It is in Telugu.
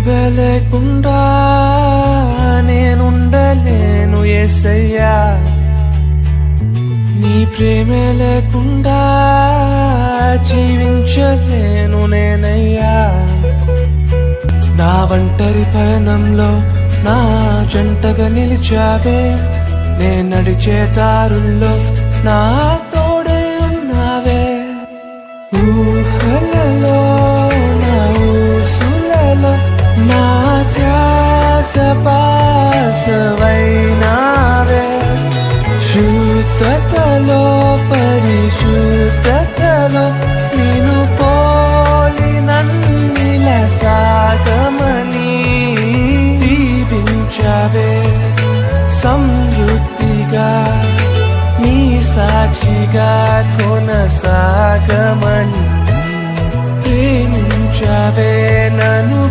నువ్వే లేకుండా నేనుండలేను యేసయ్యా, నీ ప్రేమే లేకుండా జీవించలేను నేనయ్యా. నా ఒంటరి పయనంలో నా జంటగా నిలిచావే, నే నడిచే దారుల్లో నా తోడే ఉన్నావే. ఊహలలో నా ఊసులలో నా ధ్యాస బాసవైనావే. శుద్ధతలో పరిశుద్ధతలో నిన్ను పోలి నన్నిల సాగమని దీవించావే. సమృద్ధిగా నీ సాక్షిగా కొనసాగమని ప్రేమించావే నన్ను.